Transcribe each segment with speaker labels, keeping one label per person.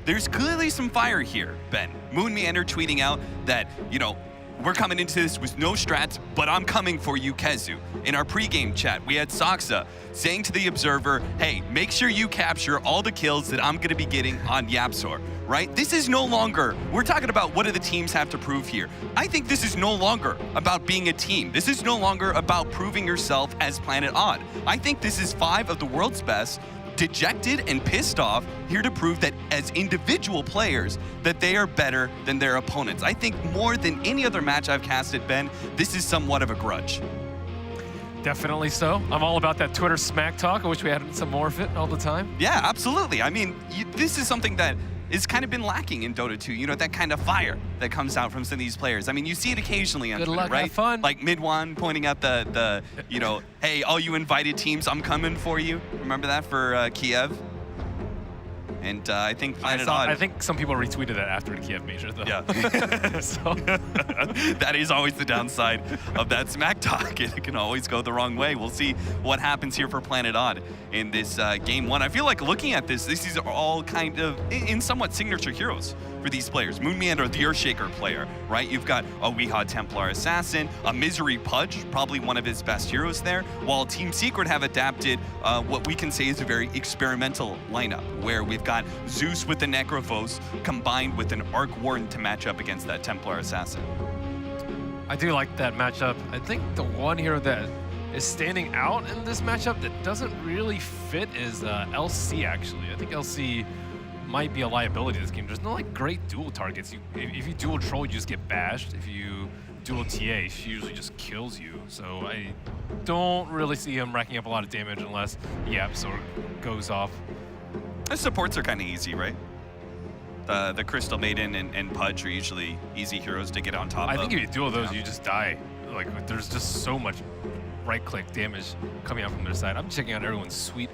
Speaker 1: there's clearly some fire here, Ben. Moon Meander tweeting out that, you know, we're coming into this with no strats, but I'm coming for you, Kezu. In our pregame chat, we had Saksa saying to the Observer, hey, make sure you capture all the kills that I'm gonna be getting on Yapzor, right? This is no longer, we're talking about what do the teams have to prove here. I think this is no longer about being a team. This is no longer about proving yourself as Planet Odd. I think this is 5 of the world's best, dejected and pissed off, here to prove that as individual players, that they are better than their opponents. I think more than any other match I've casted, Ben, this is somewhat of a grudge.
Speaker 2: Definitely so. I'm all about that Twitter smack talk. I wish we had some more of it all the time.
Speaker 1: Yeah, absolutely. I mean, this is something that has kind of been lacking in Dota 2, you know, that kind of fire that comes out from some of these players. I mean, you see it occasionally on Twitter, right?
Speaker 2: Have fun.
Speaker 1: Like Midwan pointing out the you know, hey, all you invited teams, I'm coming for you. Remember that for Kiev? And I think Planet Odd.
Speaker 2: I think some people retweeted that after the Kiev major, though.
Speaker 1: Yeah.
Speaker 2: So.
Speaker 1: That is always the downside of that smack talk. It can always go the wrong way. We'll see what happens here for Planet Odd in this game one. I feel like looking at this, these are all kind of in somewhat signature heroes for these players. Moon Meander, the Earthshaker player, right? You've got a Weehaw Templar Assassin, a Misery Pudge, probably one of his best heroes there, while Team Secret have adapted what we can say is a very experimental lineup, where we've got Zeus with the Necrophos combined with an Arc Warden to match up against that Templar Assassin.
Speaker 2: I do like that matchup. I think the one hero that is standing out in this matchup that doesn't really fit is LC, actually. I think LC might be a liability in this game. There's no like great dual targets. If you dual troll, you just get bashed. If you dual TA, she usually just kills you. So I don't really see him racking up a lot of damage unless Yapzor goes off.
Speaker 1: The supports are kind of easy, right? The Crystal Maiden and Pudge are usually easy heroes to get on top of.
Speaker 2: I think if you duel those, you just die. Like, there's just so much right-click damage coming out from their side. I'm checking out everyone's sweet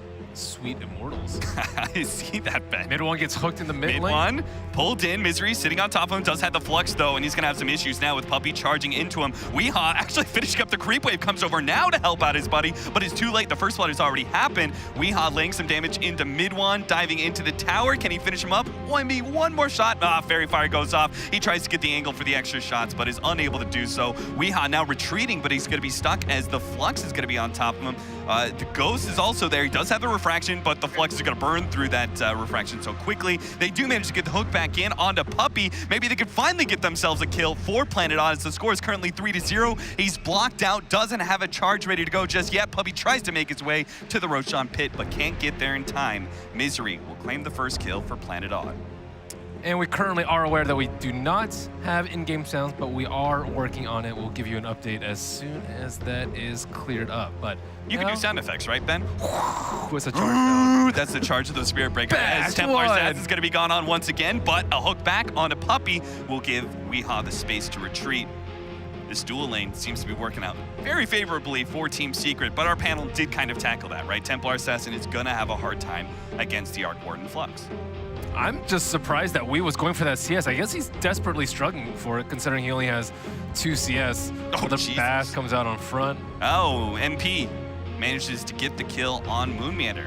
Speaker 2: immortals.
Speaker 1: I see that, Ben.
Speaker 2: Mid one gets hooked in the mid lane.
Speaker 1: Mid one, pulled in, Misery sitting on top of him, does have the flux though, and he's gonna have some issues now with Puppey charging into him. Weehaw actually finishing up the creep wave, comes over now to help out his buddy, but it's too late, the first blood has already happened. Weehaw laying some damage into mid one, diving into the tower. Can he finish him up? One more shot. Fairy Fire goes off. He tries to get the angle for the extra shots, but is unable to do so. Weehaw now retreating, but he's gonna be stuck as the flux is gonna be on top of him. The Ghost is also there. He does have the refraction, but the flux is going to burn through that refraction so quickly. They do manage to get the hook back in onto Puppey. Maybe they could finally get themselves a kill for Planet Odd. The score is currently 3-0. He's blocked out, doesn't have a charge ready to go just yet. Puppey tries to make his way to the Roshan pit, but can't get there in time. Misery will claim the first kill for Planet Odd.
Speaker 2: And we currently are aware that we do not have in-game sounds, but we are working on it. We'll give you an update as soon as that is cleared up. But
Speaker 1: you can do sound effects, right, Ben?
Speaker 2: What's the charge now?
Speaker 1: That's the charge of the Spirit Breaker. As Templar Assassin is going to be gone on once again, but a hook back onto Puppey will give Weehaw the space to retreat. This dual lane seems to be working out very favorably for Team Secret, but our panel did kind of tackle that, right? Templar Assassin is going to have a hard time against the Arc Warden Flux.
Speaker 2: I'm just surprised that Wee was going for that CS. I guess he's desperately struggling for it, considering he only has 2 CS.
Speaker 1: Oh,
Speaker 2: the Bass comes out on front.
Speaker 1: Oh, MP manages to get the kill on Moon Meander.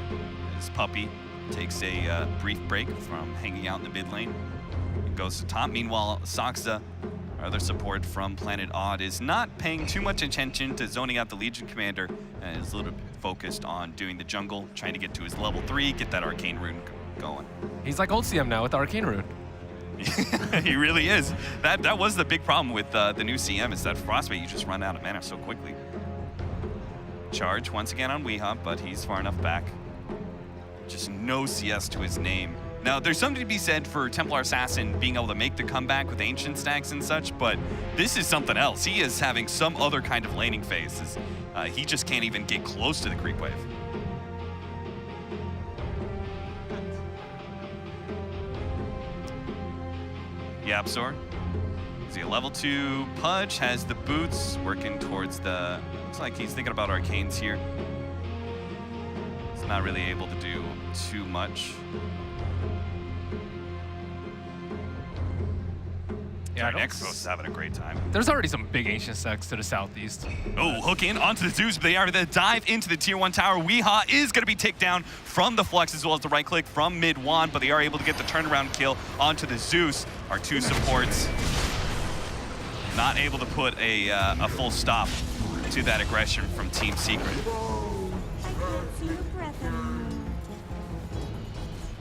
Speaker 1: As Puppey takes a brief break from hanging out in the mid lane. It goes to top. Meanwhile, Saksa, our other support from Planet Odd, is not paying too much attention to zoning out the Legion Commander and is a little bit focused on doing the jungle, trying to get to his level 3, get that Arcane Rune going.
Speaker 2: He's like old CM now with the Arcane Rune.
Speaker 1: He really is. That was the big problem with the new CM, is that Frostbite, you just run out of mana so quickly. Charge once again on Weehaw, but he's far enough back. Just no CS to his name. Now, there's something to be said for Templar Assassin being able to make the comeback with Ancient stacks and such, but this is something else. He is having some other kind of laning phase. He just can't even get close to the creep wave. Yapzor. Is he a level 2 Pudge? Has the boots, working towards the... Looks like he's thinking about arcanes here. He's not really able to do too much.
Speaker 2: Yeah,
Speaker 1: Necros is having a great time.
Speaker 2: There's already some big ancient stacks to the southeast.
Speaker 1: Oh, hook in onto the Zeus, but they are the dive into the tier 1 tower. Weehaw is going to be ticked down from the Flux as well as the right click from mid-1, but they are able to get the turnaround kill onto the Zeus. Our 2 supports not able to put a full stop to that aggression from Team Secret.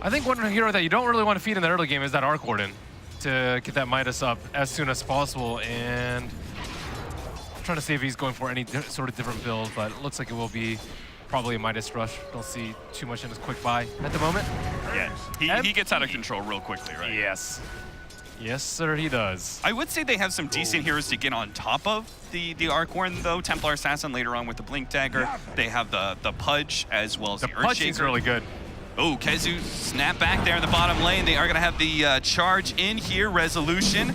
Speaker 2: I think one hero that you don't really want to feed in the early game is that Arc Warden to get that Midas up as soon as possible. And I'm trying to see if he's going for any sort of different build, but it looks like it will be probably a Midas Rush. Don't see too much in his quick buy at the moment.
Speaker 1: Yeah, he gets out of control real quickly, right?
Speaker 2: Yes. Yes, sir, he does.
Speaker 1: I would say they have some decent heroes to get on top of the Arc Warden, though. Templar Assassin later on with the Blink Dagger. They have the Pudge as well as the Earthshaker.
Speaker 2: Pudge is really good.
Speaker 1: Oh, Kezu snap back there in the bottom lane. They are going to have the charge in here. Resolution.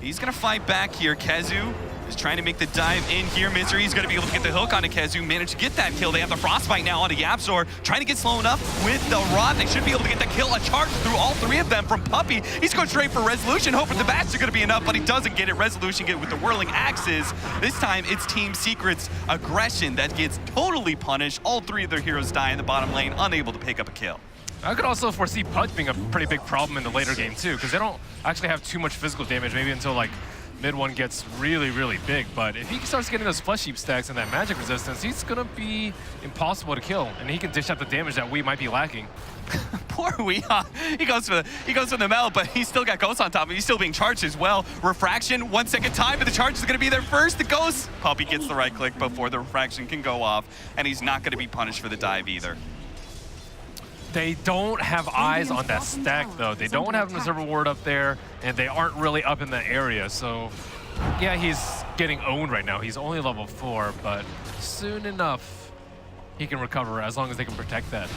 Speaker 1: He's going to fight back here. Kezu is trying to make the dive in here. Misery is going to be able to get the hook onto Kezu. Managed to get that kill. They have the Frostbite now onto Yapzor. Trying to get slow enough with the Rod. They should be able to get the kill. A charge through all 3 of them from Puppey. He's going straight for Resolution, hoping the bats are going to be enough, but he doesn't get it. Resolution get it with the whirling axes. This time, it's Team Secret's aggression that gets totally punished. All 3 of their heroes die in the bottom lane, unable to pick up a kill.
Speaker 2: I could also foresee Pudge being a pretty big problem in the later game too, because they don't actually have too much physical damage, maybe until like mid-1 gets really, really big. But if he starts getting those flesh heap stacks and that magic resistance, he's gonna be impossible to kill, and he can dish out the damage that we might be lacking.
Speaker 1: Poor Weehaw. He goes for the metal, but he's still got Ghost on top of him. He's still being charged as well. Refraction, 1 second time, but the charge is gonna be there first. The Ghost. Puppey gets the right click before the refraction can go off, and he's not gonna be punished for the dive either.
Speaker 2: They don't have eyes on that stack, though. They don't have an observer ward up there, and they aren't really up in the area. So, yeah, he's getting owned right now. He's only level 4, but soon enough, he can recover as long as they can protect that.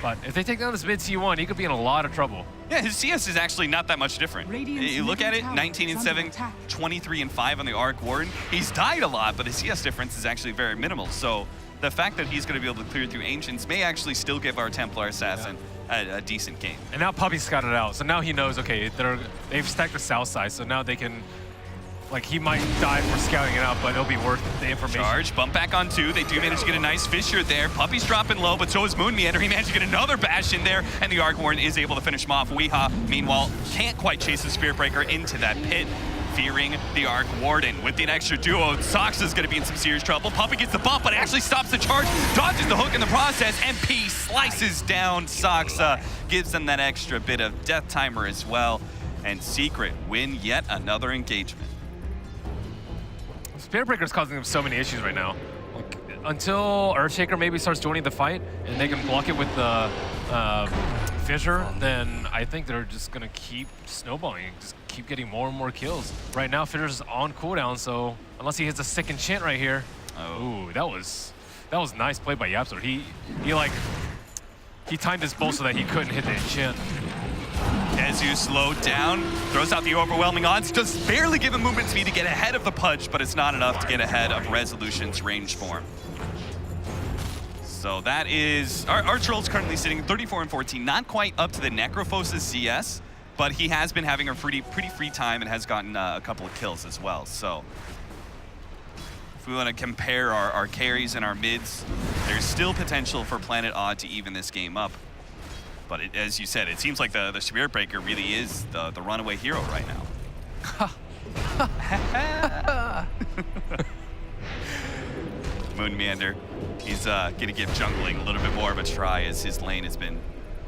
Speaker 2: But if they take down this mid T1, he could be in a lot of trouble.
Speaker 1: Yeah, his CS is actually not that much different. You look at it, 19-7, 23-5 on the Arc Warden. He's died a lot, but his CS difference is actually very minimal. So the fact that he's going to be able to clear through Ancients may actually still give our Templar Assassin a decent game.
Speaker 2: And now Puppey's got it out, so now he knows, okay, they've stacked the south side, so now they can, like, he might die for scouting it out, but it'll be worth the information.
Speaker 1: Charge, bump back on 2. They do manage to get a nice fissure there. Puppey's dropping low, but so is Moon Meander. He managed to get another bash in there, and the Arc Warden is able to finish him off. Weehaw, meanwhile, can't quite chase the Spirit Breaker into that pit, fearing the Arc Warden. With an extra duo, Sox is going to be in some serious trouble. Puppey gets the bump, but actually stops the charge, dodges the hook in the process, and P slices down Soxa, gives them that extra bit of death timer as well, and Secret win yet another engagement.
Speaker 2: Spirit Breaker is causing them so many issues right now. Like, until Earthshaker maybe starts joining the fight, and they can block it with the Fissure, then I think they're just going to keep snowballing and just keep getting more and more kills. Right now, Fissure's on cooldown, so unless he hits a sick enchant right here. Oh, that was nice play by Yapzor. He timed his bolt so that he couldn't hit the enchant.
Speaker 1: Kezu slowed down, throws out the overwhelming odds, just barely give him movement speed to get ahead of the Pudge, but it's not enough to get ahead of Resolution's range form. So that is, our Troll's currently sitting 34-14, not quite up to the Necrophos' CS, but he has been having a pretty free time and has gotten a couple of kills as well. So if we want to compare our carries and our mids, there's still potential for Planet Odd to even this game up. But as you said, it seems like the Spirit Breaker really is the runaway hero right now. Moon Meander, he's going to give jungling a little bit more of a try as his lane has been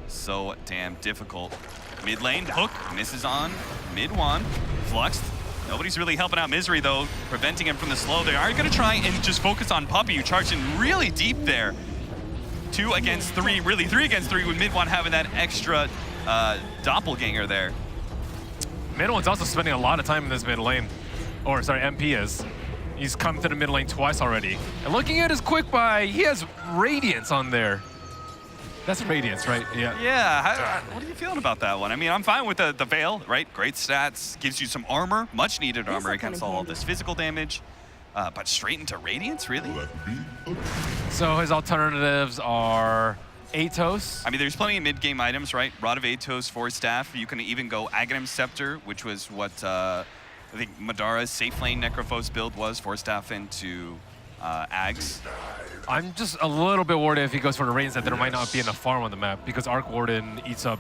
Speaker 1: so damn difficult. Mid lane, hook, misses on mid-1, fluxed. Nobody's really helping out Misery though, preventing him from the slow. They are going to try and just focus on Puppey, who charged in really deep there. 2 against 3, really 3 against 3 with mid-1 having that extra doppelganger there.
Speaker 2: Mid-1's also spending a lot of time in this mid lane. Or, sorry, MP is. He's come to the mid lane twice already. And looking at his quick buy, he has Radiance on there. That's Radiance, right? Yeah.
Speaker 1: Yeah, what are you feeling about that one? I mean, I'm fine with the Veil, right? Great stats, gives you some armor, much needed armor against all of this physical damage. But straight into Radiance, really?
Speaker 2: So his alternatives are Atos.
Speaker 1: I mean, there's plenty of mid-game items, right? Rod of Atos, Force Staff. You can even go Aghanim Scepter, which was what I think Madara's safe lane Necrophos build was, Force Staff into Ags.
Speaker 2: I'm just a little bit worried if he goes for the Radiance that there might not be enough farm on the map because Arc Warden eats up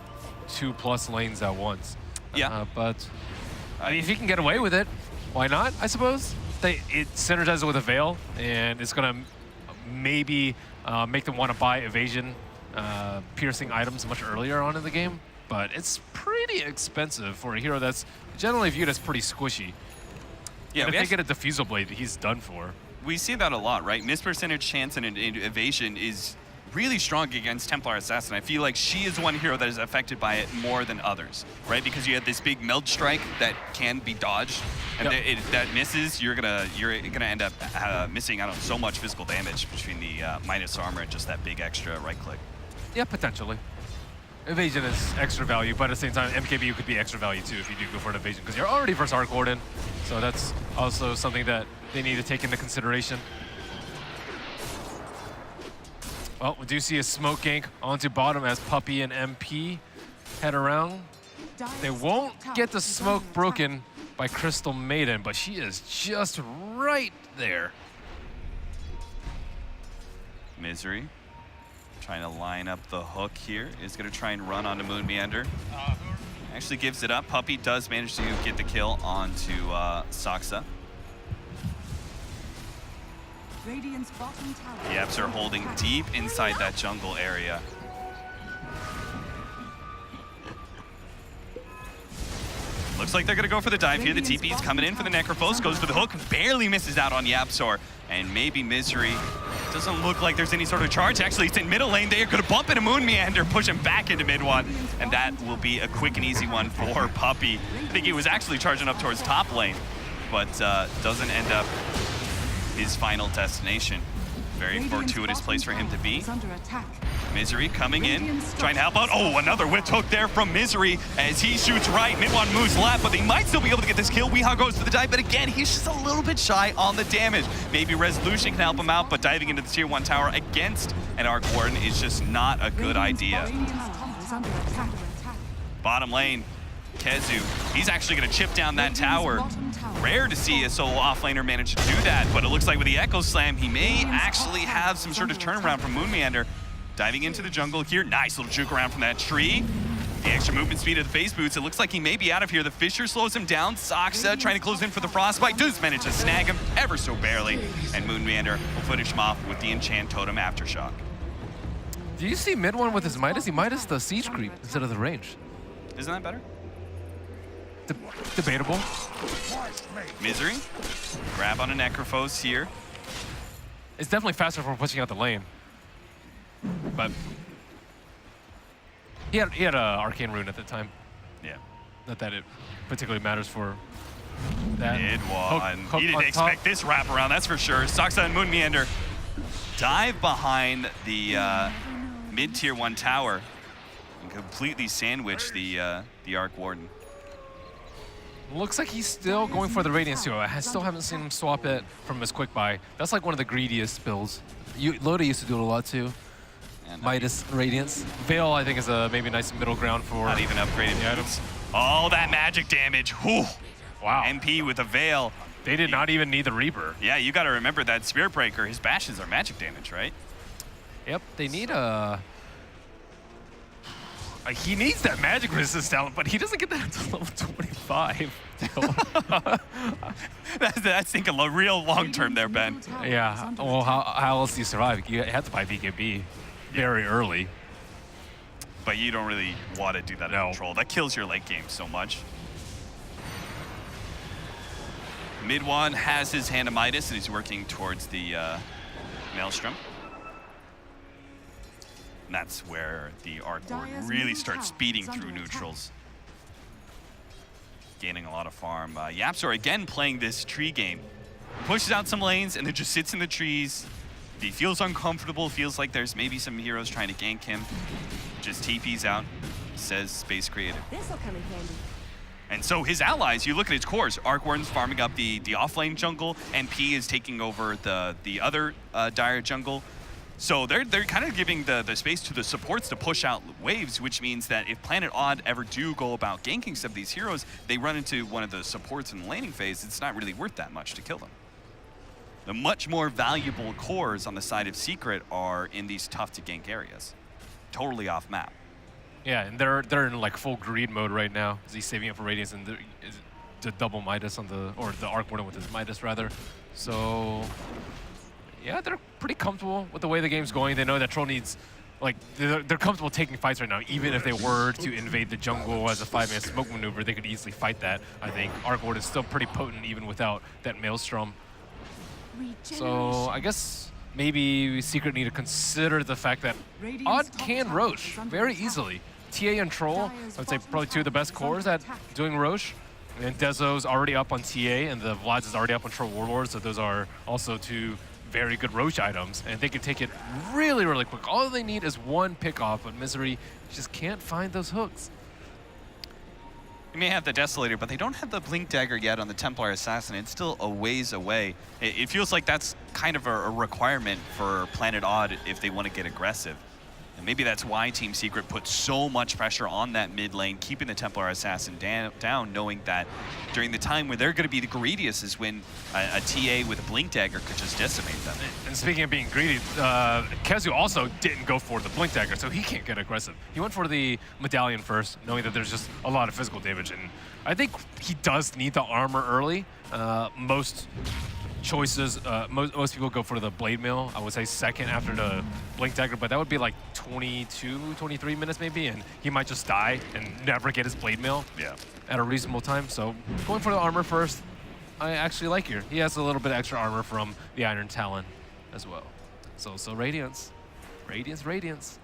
Speaker 2: 2+ lanes at once.
Speaker 1: Yeah.
Speaker 2: But I mean, if he can get away with it, why not, I suppose? It synergizes with a Veil, and it's going to maybe make them want to buy evasion piercing items much earlier on in the game, but it's pretty expensive for a hero that's generally viewed as pretty squishy.
Speaker 1: Yeah,
Speaker 2: and if they get a Diffusal Blade, he's done for.
Speaker 1: We see that a lot, right? Miss percentage chance and evasion is really strong against Templar Assassin. I feel like she is one hero that is affected by it more than others, right? Because you have this big meld strike that can be dodged, and if that misses, you're gonna end up missing out on so much physical damage between the minus armor and just that big extra right click.
Speaker 2: Yeah, potentially. Evasion is extra value, but at the same time, MKB could be extra value too if you do go for an evasion, because you're already versus Arc Warden, so that's also something that they need to take into consideration. Well, we do see a smoke gank onto bottom as Puppey and MP head around. They won't get the smoke broken by Crystal Maiden, but she is just right there.
Speaker 1: Misery trying to line up the hook here. Is going to try and run onto Moon Meander. Actually gives it up. Puppey does manage to get the kill onto Saksa. The Yaps are holding deep inside that jungle area. Looks like they're going to go for the dive here. The TP's coming in for the Necrophos. Goes for the hook. Barely misses out on Yapzor. And maybe Misery. Doesn't look like there's any sort of charge. Actually, it's in middle lane. They are going to bump into Moon Meander, push him back into mid one. And that will be a quick and easy one for Puppey. I think he was actually charging up towards top lane, but doesn't end up his final destination. Very fortuitous place for him to be. Misery coming in, trying to help out. Oh, another whipped hook there from Misery as he shoots right. Mid-one moves left, but they might still be able to get this kill. Weehaw goes to the dive, but again, he's just a little bit shy on the damage. Maybe Resolution can help him out, but diving into the tier 1 tower against an Arc Warden is just not a good idea. Bottom lane, Kezu, he's actually going to chip down that tower. Rare to see a solo offlaner manage to do that, but it looks like with the Echo Slam, he may actually have some sort of turnaround from Moon Meander. Diving into the jungle here. Nice little juke around from that tree. The extra movement speed of the phase boots. It looks like he may be out of here. The Fissure slows him down. Saksa trying to close in for the Frostbite. Does manage to snag him ever so barely. And Moon Meander will finish him off with the Enchant Totem Aftershock.
Speaker 2: Do you see mid one with his Midas? He Midas the siege creep instead of the range.
Speaker 1: Isn't that better?
Speaker 2: Debatable.
Speaker 1: Misery. Grab on a Necrophos here.
Speaker 2: It's definitely faster for pushing out the lane. But he had a Arcane Rune at the time.
Speaker 1: Yeah.
Speaker 2: Not that it particularly matters for that.
Speaker 1: Mid one.
Speaker 2: Hook
Speaker 1: He didn't expect this wraparound, that's for sure. Saksa and Moon Meander dive behind the mid tier 1 tower and completely sandwich the Arc Warden.
Speaker 2: Looks like he's still going for the Radiance too. I still haven't seen him swap it from his quick buy. That's like one of the greediest builds. Lodi used to do it a lot too.
Speaker 1: And
Speaker 2: Midas Radiance. Veil, I think, is a maybe nice middle ground for
Speaker 1: not even upgraded the items. Oh, that magic damage. Whew.
Speaker 2: Wow.
Speaker 1: MP with a Veil.
Speaker 2: They did not even need the Reaper.
Speaker 1: Yeah, you got to remember that Spirit Breaker. His bashes are magic damage, right?
Speaker 2: Yep, they need a... he needs that magic resistance talent, but he doesn't get that until level 25.
Speaker 1: that's I think a real long term there, Ben.
Speaker 2: Yeah. Well, how else do you survive? You have to buy BKB very early.
Speaker 1: But you don't really want to do that in control. That kills your late game so much. Mid one has his hand of Midas and he's working towards the Maelstrom. And that's where the Arc Warden really starts speeding through neutrals. Gaining a lot of farm. Yapzor again playing this tree game. Pushes out some lanes and then just sits in the trees. He feels uncomfortable, feels like there's maybe some heroes trying to gank him. Just TP's out, says Space Creative.
Speaker 3: This'll come in handy.
Speaker 1: And so his allies, you look at his cores, Arc Warden's farming up the off-lane jungle, and P is taking over the other dire jungle. So they're kind of giving the space to the supports to push out waves, which means that if Planet Odd ever do go about ganking some of these heroes, they run into one of the supports in the laning phase, it's not really worth that much to kill them. The much more valuable cores on the side of Secret are in these tough to gank areas. Totally off map.
Speaker 2: Yeah, and they're in like full greed mode right now. He's saving up for Radiance and the double Midas on the Arc Warden with his Midas rather. So yeah, they're pretty comfortable with the way the game's going. They know that Troll needs, like, they're comfortable taking fights right now. Even if they were to invade the jungle as a 5-man smoke maneuver, they could easily fight that. I think Arc Ward is still pretty potent even without that Maelstrom. So I guess maybe Secret need to consider the fact that Odd can Roche very easily. TA and Troll, I would say probably two of the best cores at doing Roche. And Dezo's already up on TA, and the Vlad's is already up on Troll Warlord, so those are also two very good Roche items, and they can take it really, really quick. All they need is one pick off, but Misery just can't find those hooks.
Speaker 1: They may have the Desolator, but they don't have the Blink Dagger yet on the Templar Assassin. It's still a ways away. It feels like that's kind of a requirement for Planet Odd if they want to get aggressive. And maybe that's why Team Secret put so much pressure on that mid lane, keeping the Templar Assassin down, knowing that during the time where they're going to be the greediest is when a TA with a Blink Dagger could just decimate them.
Speaker 2: And speaking of being greedy, Kezu also didn't go for the Blink Dagger, so he can't get aggressive. He went for the Medallion first, knowing that there's just a lot of physical damage, and I think he does need the armor early. Most choices, most people go for the Blade Mail. I would say second after the Blink Dagger, but that would be like 22, 23 minutes maybe, and he might just die and never get his Blade Mail at a reasonable time. So going for the armor first, I actually like here. He has a little bit of extra armor from the Iron Talon as well. So Radiance. Radiance.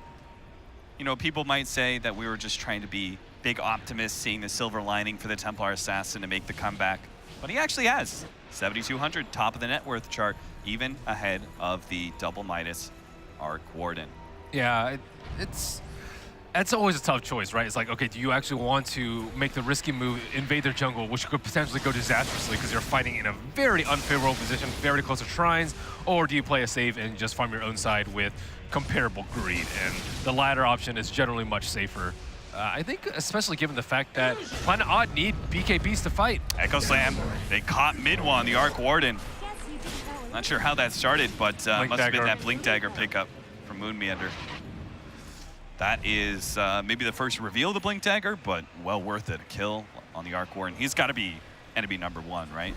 Speaker 1: You know, people might say that we were just trying to be big optimists, seeing the silver lining for the Templar Assassin to make the comeback, but he actually has. 7,200, top of the net worth chart, even ahead of the double Midas Arc Warden.
Speaker 2: Yeah, that's always a tough choice, right? It's like, okay, do you actually want to make the risky move, invade their jungle, which could potentially go disastrously because you're fighting in a very unfavorable position, very close to shrines, or do you play a save and just farm your own side with comparable greed? And the latter option is generally much safer. I think, especially given the fact that Planet Odd need BKBs to fight.
Speaker 1: Echo Slam, they caught mid one, the Arc Warden. Not sure how that started, but must have been that Blink Dagger pickup from Moonmeander. That is maybe the first reveal of the Blink Dagger, but well worth it. A kill on the Arc Warden. He's got to be enemy number one, right?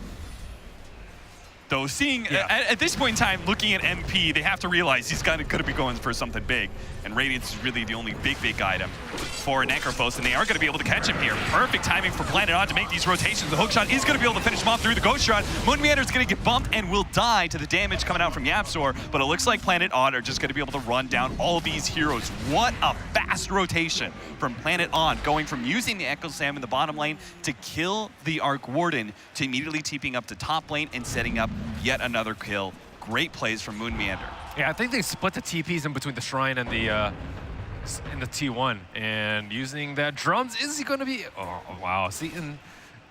Speaker 1: Though seeing, at this point in time, looking at MP, they have to realize he's going to be going for something big. And Radiance is really the only big item for Necrophos, and they are going to be able to catch him here. Perfect timing for Planet Odd to make these rotations. The hookshot is going to be able to finish him off through the Ghost Shot. Moonmeander is going to get bumped and will die to the damage coming out from Yapzor, but it looks like Planet Odd are just going to be able to run down all these heroes. What a fast rotation from Planet Odd, going from using the Echo Slam in the bottom lane to kill the Arc Warden to immediately TPing up to top lane and setting up yet another kill. Great plays from Moonmeander.
Speaker 2: Yeah, I think they split the TPs in between the Shrine and the in the T1, and using that drums, is he going to be? Oh wow! See, and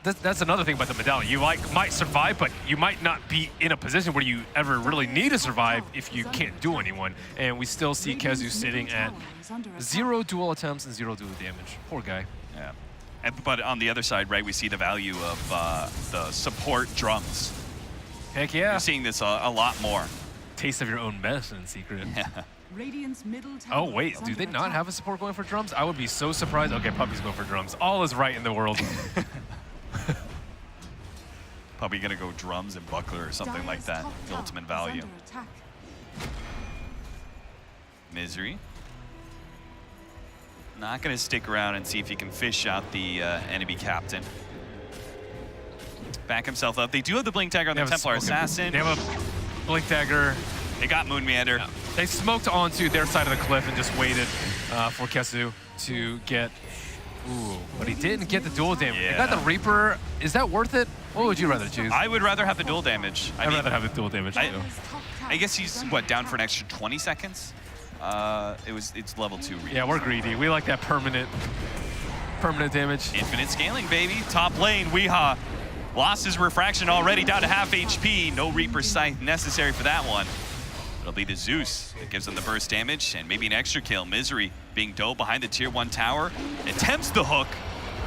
Speaker 2: that's another thing about the Medallion. You might survive, but you might not be in a position where you ever really need to survive if you can't do anyone. And we still see Kezu sitting at 0 dual attempts and 0 dual damage. Poor guy.
Speaker 1: Yeah. But on the other side, right, we see the value of the support drums.
Speaker 2: Heck yeah.
Speaker 1: You're seeing this a lot more.
Speaker 2: Taste of your own medicine, Secret.
Speaker 1: Yeah.
Speaker 2: Oh wait, do they not have a support going for drums? I would be so surprised. Okay, Puppy's going for drums. All is right in the world.
Speaker 1: Probably gonna go drums and buckler or something like that. The ultimate value. Misery. Not gonna stick around and see if he can fish out the enemy captain. Back himself up. They do have the Blink Dagger on the Templar Assassin.
Speaker 2: They have a Blink Dagger.
Speaker 1: They got Moonmeander.
Speaker 2: Yeah. They smoked onto their side of the cliff and just waited for Kezu to get... Ooh, but he didn't get the dual damage.
Speaker 1: Yeah.
Speaker 2: They got the Reaper. Is that worth it? What would you rather choose?
Speaker 1: I would rather have the dual damage.
Speaker 2: I'd rather have the dual damage, too.
Speaker 1: I guess he's, what, down for an extra 20 seconds? It's level 2 Reaper.
Speaker 2: Yeah, we're greedy. We like that permanent damage.
Speaker 1: Infinite scaling, baby. Top lane, Weehaw. Lost his refraction already, down to half HP. No Reaper Scythe necessary for that one. It'll be the Zeus that gives them the burst damage and maybe an extra kill. Misery being dove behind the tier 1 tower. Attempts the hook.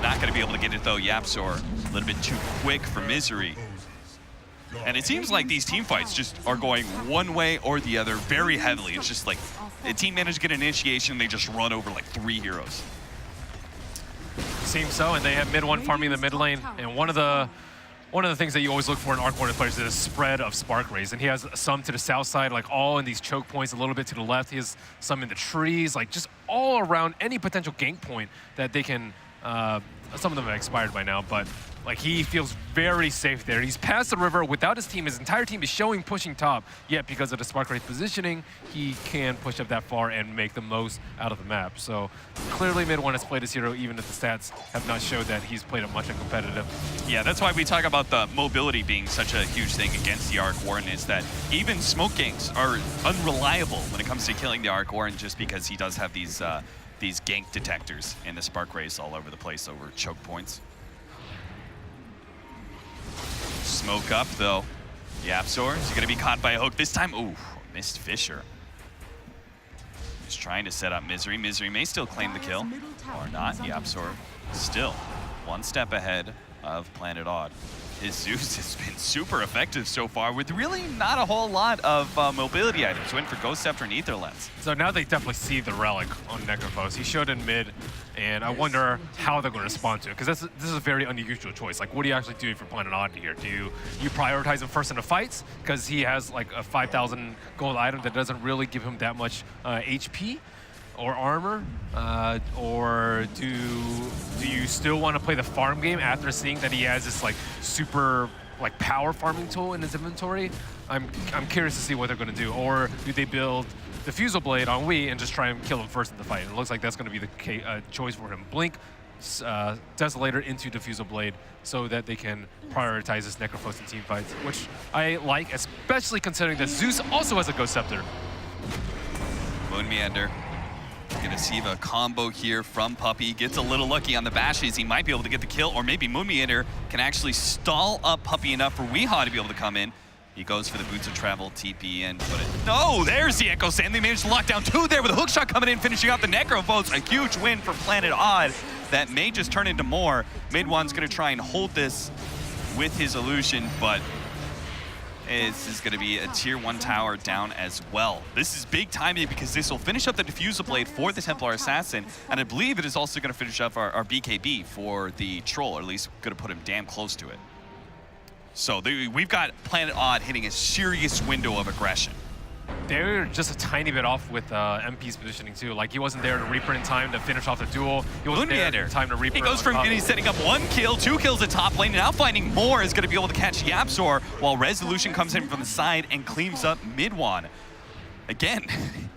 Speaker 1: Not going to be able to get it though. Yapzor a little bit too quick for Misery. And it seems like these team fights just are going one way or the other very heavily. It's just like a team managed to get initiation and they just run over like 3 heroes.
Speaker 2: Seems so, and they have mid one farming the mid lane. And one of the things that you always look for in Arc Warden players is a spread of Spark Rays. And he has some to the south side, like all in these choke points, a little bit to the left. He has some in the trees, like just all around any potential gank point that they can, some of them have expired by now, but like he feels very safe there. He's past the river without his team. His entire team is showing pushing top, yet because of the Spark Ray positioning, he can push up that far and make the most out of the map. So clearly mid one has played his hero, even if the stats have not showed that he's played it much in competitive.
Speaker 1: Yeah, that's why we talk about the mobility being such a huge thing against the Arc Warden, is that even smoke ganks are unreliable when it comes to killing the Arc Warden, just because he does have these gank detectors and the Spark Rays all over the place over choke points. Smoke up though. Yapzor is going to be caught by a hook this time. Ooh, missed Fisher. Just trying to set up Misery. Misery may still claim the kill, or not. Yapzor still one step ahead of Planet Odd. His Zeus has been super effective so far with really not a whole lot of mobility items. Went for Ghost Scepter and Ether Lens.
Speaker 2: So now they definitely see the relic on Necrophos. He showed in mid, and I wonder how they're going to respond to it, because this is a very unusual choice. Like, what do you actually do for Planet Odd here? Do you prioritize him first in the fights because he has like a 5,000 gold item that doesn't really give him that much HP or armor, or do you still want to play the farm game after seeing that he has this like super like power farming tool in his inventory? I'm curious to see what they're going to do. Or do they build the Fusel Blade on Wii and just try and kill him first in the fight? And it looks like that's going to be the choice for him. Blink Desolator into Diffusal Blade so that they can prioritize this Necrophos in team fights, which I like, especially considering that Zeus also has a Ghost Scepter.
Speaker 1: Moon Meander. Gonna see a combo here from Puppey. Gets a little lucky on the bashes. He might be able to get the kill, or maybe Moon Meander can actually stall up Puppey enough for Weehaw to be able to come in. He goes for the Boots of Travel, TP, and put it. No, there's the Echo Sand. They managed to lock down 2 there with a hook shot coming in, finishing out the Necrophos. A huge win for Planet Odd that may just turn into more. Mid one's gonna try and hold this with his illusion, but this is going to be a tier 1 tower down as well. This is big timing because this will finish up the Diffusal Blade for the Templar Assassin, and I believe it is also going to finish up our BKB for the Troll, or at least going to put him damn close to it. So we've got Planet Odd hitting a serious window of aggression.
Speaker 2: They're just a tiny bit off with MP's positioning too. Like, he wasn't there to Reaper in time to finish off the duel. He wasn't there in time to Reaper.
Speaker 1: He goes from he's setting up 1 kill, 2 kills at top lane, and now finding more is going to be able to catch Yapzor while Resolution comes in from the side and cleans up Mid-Wan. Again,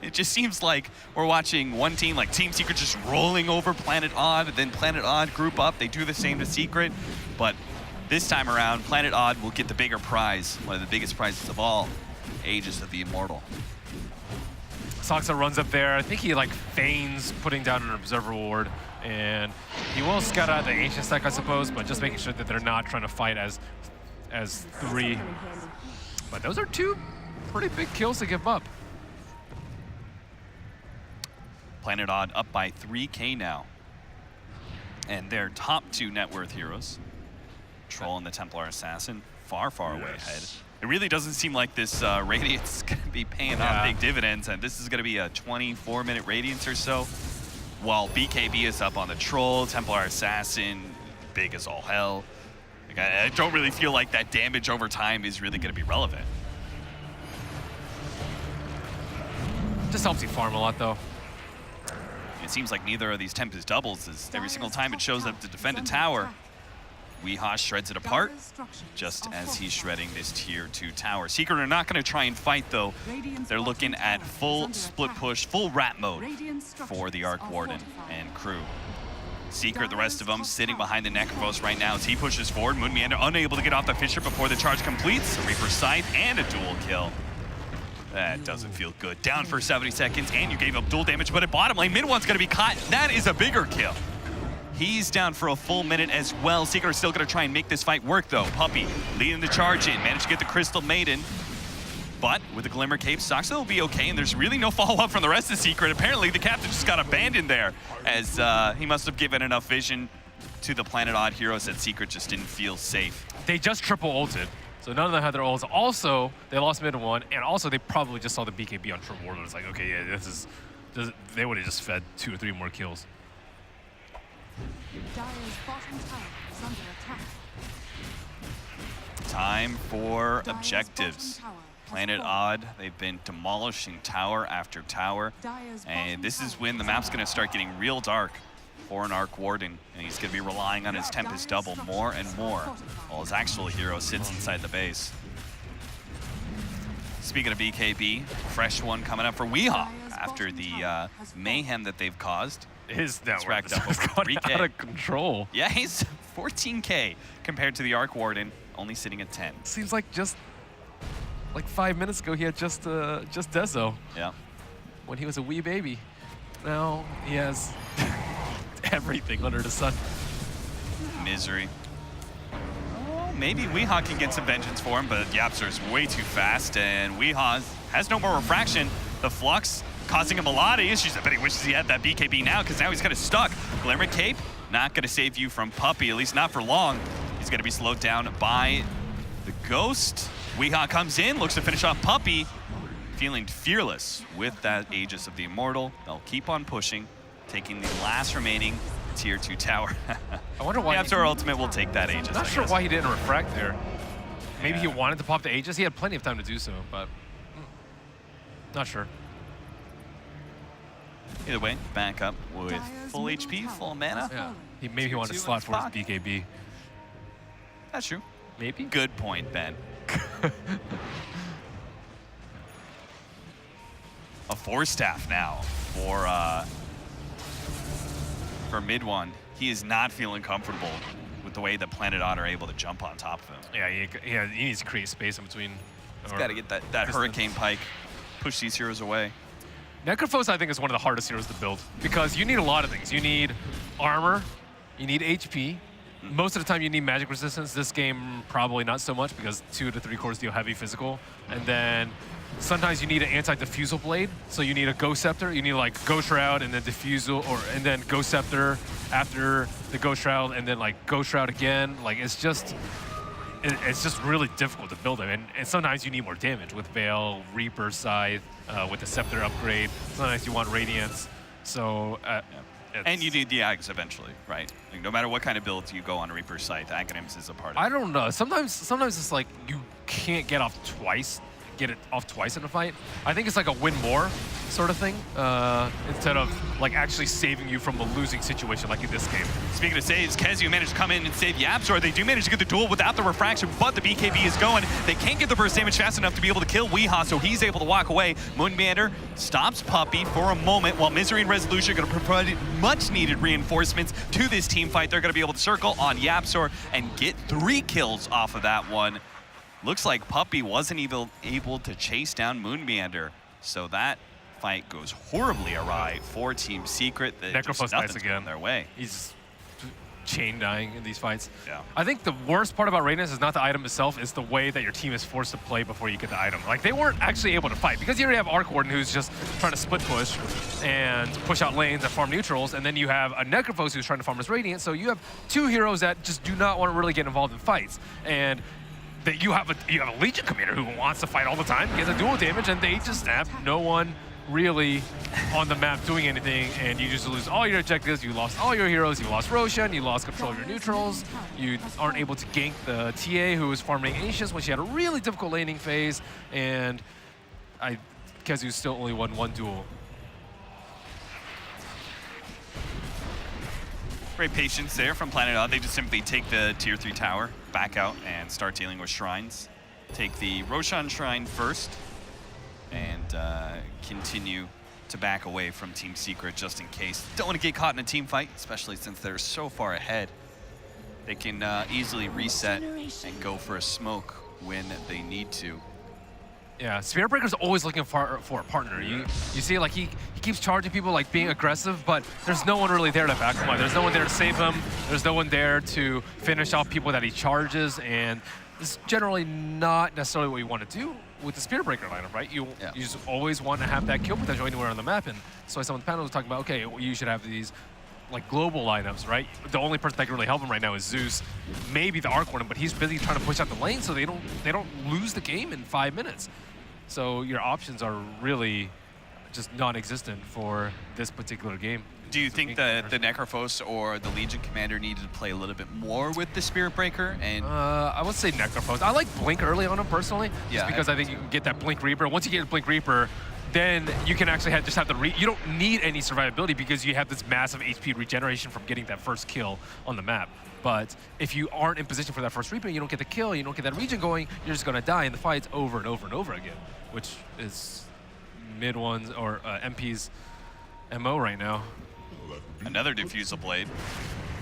Speaker 1: it just seems like we're watching one team, like Team Secret, just rolling over Planet Odd, then Planet Odd group up. They do the same to Secret, but this time around, Planet Odd will get the bigger prize, one of the biggest prizes of all. Ages of the Immortal.
Speaker 2: Soxa runs up there. I think he like feigns putting down an Observer Ward, and he will scout out the Ancient stack, I suppose, but just making sure that they're not trying to fight as 3. But those are 2 pretty big kills to give up.
Speaker 1: Planet Odd up by 3K now. And their top 2 net worth heroes, Troll and the Templar Assassin, far, far away ahead. It really doesn't seem like this Radiance is going to be paying off big dividends, and this is going to be a 24-minute Radiance or so, while BKB is up on the Troll, Templar Assassin, big as all hell. Like, I don't really feel like that damage over time is really going to be relevant.
Speaker 2: Just helps you farm a lot, though.
Speaker 1: It seems like neither of these Tempest doubles, as every single time it shows up to defend a tower, Weehaw shreds it apart, just as he's shredding this tier 2 tower. Secret are not going to try and fight, though. They're looking at full split push, full rat mode for the Arc Warden and crew. Secret, the rest of them, sitting behind the Necrophos right now as he pushes forward. Moon Meander unable to get off the Fisher before the charge completes. A Reaper Scythe and a dual kill. That doesn't feel good. Down for 70 seconds, and you gave up dual damage, but at bottom lane, Mid-One's going to be caught. That is a bigger kill. He's down for a full minute as well. Secret are still going to try and make this fight work, though. Puppey leading the charge in. Managed to get the Crystal Maiden. But with the Glimmer Cape, Soxa will be okay, and there's really no follow-up from the rest of Secret. Apparently, the captain just got abandoned there, as he must have given enough vision to the Planet Odd heroes that Secret just didn't feel safe.
Speaker 2: They just triple ulted, so none of them had their ults. Also, they lost mid one, and also they probably just saw the BKB on Triple Warlord. It's like, okay, yeah, they would have just fed 2 or 3 more kills.
Speaker 3: Dire's bottom tower is under attack.
Speaker 1: Time for
Speaker 3: Dire's
Speaker 1: objectives.
Speaker 3: bottom tower has
Speaker 1: Planet
Speaker 3: fallen.
Speaker 1: Odd, they've been demolishing tower after tower,
Speaker 3: Dire's
Speaker 1: and
Speaker 3: bottom
Speaker 1: this is
Speaker 3: tower
Speaker 1: when the
Speaker 3: is
Speaker 1: map's
Speaker 3: under
Speaker 1: going to start getting real dark for an Arc Warden, and he's going to be relying on his Tempest Double more and more, while his actual hero sits inside the base. Speaking of BKB, fresh one coming up for Weehaw after the mayhem that they've caused.
Speaker 2: His net
Speaker 1: racked
Speaker 2: worth
Speaker 1: up
Speaker 2: is
Speaker 1: over
Speaker 2: going
Speaker 1: 3K.
Speaker 2: out of control.
Speaker 1: Yeah, he's 14K compared to the Arc Warden, only sitting at 10.
Speaker 2: Seems like just like 5 minutes ago he had just Dezo
Speaker 1: Yeah.
Speaker 2: when he was a wee baby. Now he has everything under the sun.
Speaker 1: Misery. Oh, maybe Weehaw can get some vengeance for him, but Yapzor's way too fast, and Weehaw has no more refraction. The Flux causing him a lot of issues. I bet he wishes he had that BKB now, because now he's kind of stuck. Glimmer Cape, not going to save you from Puppey, at least not for long. He's going to be slowed down by the Ghost. Weehaw comes in, looks to finish off Puppey, feeling fearless with that Aegis of the Immortal. They'll keep on pushing, taking the last remaining tier 2 tower.
Speaker 2: I wonder why.
Speaker 1: Yapzor Ultimate will take that Aegis.
Speaker 2: Not
Speaker 1: I
Speaker 2: sure
Speaker 1: guess.
Speaker 2: why he didn't refract there. Maybe
Speaker 1: Yeah.
Speaker 2: he wanted to pop the Aegis. He had plenty of time to do so, but not sure.
Speaker 1: Either way, back up with
Speaker 3: Dire's
Speaker 1: full
Speaker 3: middle
Speaker 1: HP,
Speaker 3: tower
Speaker 1: full mana.
Speaker 3: has
Speaker 2: Yeah.
Speaker 3: fallen.
Speaker 2: Maybe he wanted to
Speaker 1: 2-2
Speaker 2: slot
Speaker 1: in
Speaker 2: for his
Speaker 1: spot.
Speaker 2: BKB.
Speaker 1: That's true.
Speaker 2: Maybe.
Speaker 1: Good point, Ben. A 4-staff now for mid one. He is not feeling comfortable with the way that Planet Odd are able to jump on top of him.
Speaker 2: Yeah, he needs to create space in between.
Speaker 1: He's got to get that Hurricane Pike, push these heroes away.
Speaker 2: Necrophos, I think, is one of the hardest heroes to build because you need a lot of things. You need armor, you need HP. Most of the time, you need magic resistance. This game, probably not so much because 2 to 3 cores deal heavy physical. And then sometimes you need an anti-diffusal blade. So you need a Ghost Scepter. You need like Ghost Shroud and then Diffusal, and then Ghost Scepter after the Ghost Shroud, and then like Ghost Shroud again. Like it's just really difficult to build it. And sometimes you need more damage with Veil, Reaper, Scythe, with the Scepter upgrade. Sometimes you want Radiance. So.
Speaker 1: And you need the Ags eventually, right? Like, no matter what kind of build you go on Reaper's Scythe, Aghanims is a part of it.
Speaker 2: I don't know. Sometimes it's like you can't get it off twice in a fight. I think it's like a win more sort of thing instead of like actually saving you from a losing situation like in this game.
Speaker 1: Speaking of saves, Kezu managed to come in and save Yapzor. They do manage to get the duel without the refraction, but the BKB is going. They can't get the burst damage fast enough to be able to kill Weehaw, so he's able to walk away. Moonbander stops Puppey for a moment, while Misery and Resolution are going to provide much-needed reinforcements to this team fight. They're going to be able to circle on Yapzor and get 3 kills off of that one. Looks like Puppey wasn't even able to chase down Moonmeander, so that fight goes horribly awry for Team Secret.
Speaker 2: Necrophos dies again.
Speaker 1: Their way.
Speaker 2: He's chain dying in these fights.
Speaker 1: Yeah.
Speaker 2: I think the worst part about Radiance is not the item itself, it's the way that your team is forced to play before you get the item. Like, they weren't actually able to fight because you already have Arc Warden who's just trying to split push and push out lanes and farm neutrals, and then you have a Necrophos who's trying to farm his Radiant, so you have 2 heroes that just do not want to really get involved in fights. And that you have a Legion commander who wants to fight all the time, gets a dual damage, and they just have no one really on the map doing anything, and you just lose all your objectives, you lost all your heroes, you lost Roshan, you lost control of your neutrals, you aren't able to gank the TA who was farming Ancients when she had a really difficult laning phase, and Kezu still only won 1 duel.
Speaker 1: Great patience there from Planet Odd. They just simply take the tier 3 tower, back out, and start dealing with shrines. Take the Roshan shrine first, and continue to back away from Team Secret just in case. Don't want to get caught in a team fight, especially since they're so far ahead. They can easily reset and go for a smoke when they need to.
Speaker 2: Yeah, Spirit Breaker's always looking for a partner. You see, like, he keeps charging people, like, being aggressive, but there's no one really there to back him up. There's no one there to save him. There's no one there to finish off people that he charges, and it's generally not necessarily what you want to do with the Spirit Breaker lineup, right? You
Speaker 1: Yeah.
Speaker 2: just always want to have that kill potential anywhere on the map, and so some of the panel was talking about, okay, well, you should have these like global lineups, right? The only person that can really help him right now is Zeus, maybe the Arc Warden, but he's busy trying to push out the lane so they don't lose the game in 5 minutes. So your options are really just non-existent for this particular game.
Speaker 1: Do you think that the Necrophos or the Legion Commander needed to play a little bit more with the Spirit Breaker? And
Speaker 2: I would say Necrophos. I like Blink early on him personally,
Speaker 1: Yeah,
Speaker 2: just because I think you can get that Blink Reaper. Once you get a Blink Reaper, then you can actually just have the you don't need any survivability because you have this massive HP regeneration from getting that first kill on the map. But if you aren't in position for that first Reaper, you don't get the kill, you don't get that regen going, you're just gonna die in the fights over and over and over again, which is mid ones or MP's MO right now.
Speaker 1: another Diffusal Blade.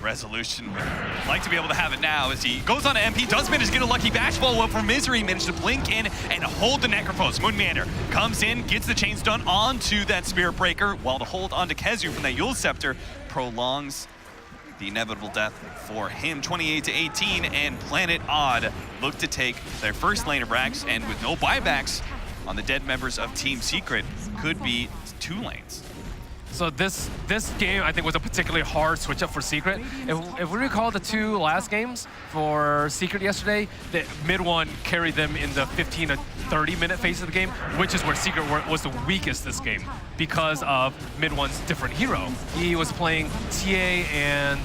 Speaker 1: Resolution would like to be able to have it now as he goes on to MP, does manage to get a lucky bash follow-up from Misery, managed to blink in and hold the Necrophos. Moonmander comes in, gets the chains done onto that Spirit Breaker, while the hold onto Kezu from that Yule Scepter prolongs the inevitable death for him. 28-18, and Planet Odd look to take their first lane of racks, and with no buybacks on the dead members of Team Secret, could be 2 lanes.
Speaker 2: So this game, I think, was a particularly hard switch up for Secret. If we recall the 2 last games for Secret yesterday, the mid one carried them in the 15 to 30 minute phase of the game, which is where Secret was the weakest this game because of mid one's different hero. He was playing TA and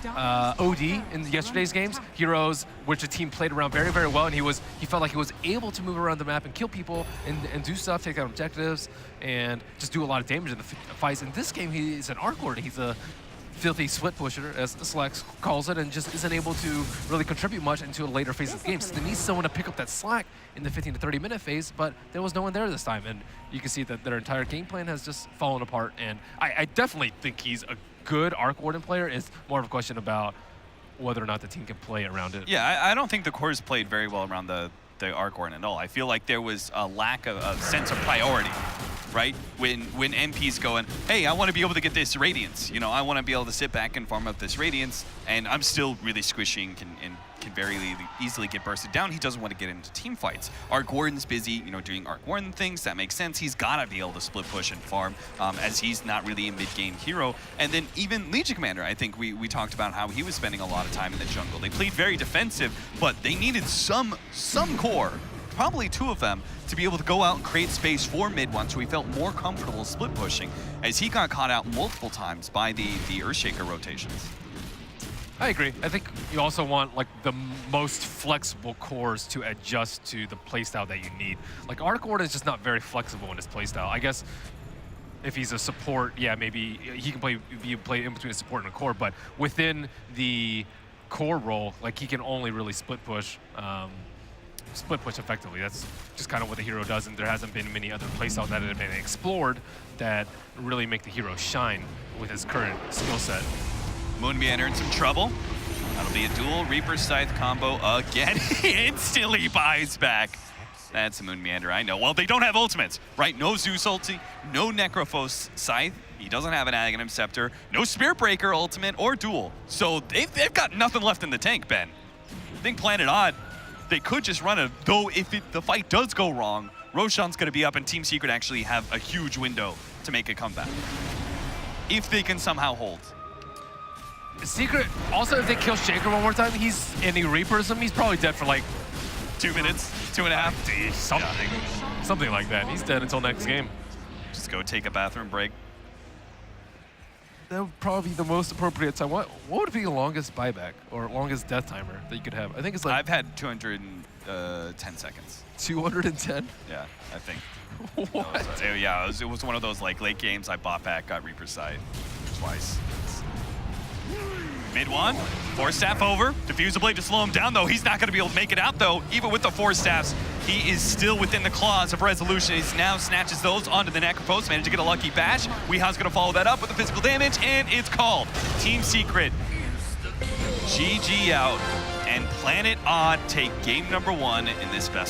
Speaker 2: OD in yesterday's games, heroes which the team played around very, very well, and he felt like he was able to move around the map and kill people and do stuff, take out objectives, and just do a lot of damage in the fights. In this game, he's an Arc Lord. He's a filthy split pusher, as Slex calls it, and just isn't able to really contribute much into a later phase of the game. So they need someone to pick up that slack in the 15 to 30 minute phase, but there was no one there this time, and you can see that their entire game plan has just fallen apart, and I definitely think he's a good Arc Warden player. It's more of a question about whether or not the team can play around it.
Speaker 1: Yeah, I don't think the cores played very well around the Arc Warden at all. I feel like there was a lack of a sense of priority, right? When MP's going, hey, I want to be able to get this Radiance. You know, I want to be able to sit back and farm up this Radiance, and I'm still really squishy and can very easily get bursted down. He doesn't want to get into team fights. Arc Warden's busy, you know, doing Arc Warden things. That makes sense. He's got to be able to split push and farm, as he's not really a mid-game hero. And then even Legion Commander, I think we talked about how he was spending a lot of time in the jungle. They played very defensive, but they needed some core, probably 2 of them, to be able to go out and create space for mid one, so he felt more comfortable split pushing, as he got caught out multiple times by the Earthshaker rotations.
Speaker 2: I agree. I think you also want like the most flexible cores to adjust to the playstyle that you need. Like Arc Warden is just not very flexible in his playstyle. I guess if he's a support, yeah, maybe he can play in between a support and a core, but within the core role, like he can only really split push effectively. That's just kind of what the hero does, and there hasn't been many other playstyles that have been explored that really make the hero shine with his current skill set.
Speaker 1: Moonmeander in some trouble. That'll be a dual Reaper Scythe combo again. He instantly buys back. That's a Moonmeander, I know. Well, they don't have ultimates, right? No Zeus ulti, no Necrophos Scythe. He doesn't have an Aghanim Scepter, no Spirit Breaker ultimate or dual. So they've got nothing left in the tank, Ben. I think Planet Odd, they could just run it, though if the fight does go wrong, Roshan's gonna be up and Team Secret actually have a huge window to make a comeback. If they can somehow hold.
Speaker 2: Secret, also if they kill Shaker one more time, and he Reapers him, he's probably dead for like
Speaker 1: 2 minutes, 2.5.
Speaker 2: Something like that. He's dead until next game.
Speaker 1: Just go take a bathroom break.
Speaker 2: That would probably be the most appropriate time. What would be the longest buyback or longest death timer that you could have? I think it's like...
Speaker 1: I've had 210 seconds.
Speaker 2: 210?
Speaker 1: Yeah, I think.
Speaker 2: What?
Speaker 1: It was one of those like late games I bought back, got Reaper Side twice. Mid one, Force Staff over. Diffusal Blade to slow him down, though. He's not going to be able to make it out, though. Even with the Force Staffs, he is still within the claws of Resolution. He now snatches those onto the Necrophos, managed to get a lucky bash. Weeha's going to follow that up with the physical damage, and it's called. Team Secret, GG out, and Planet Odd take game number 1 in this best.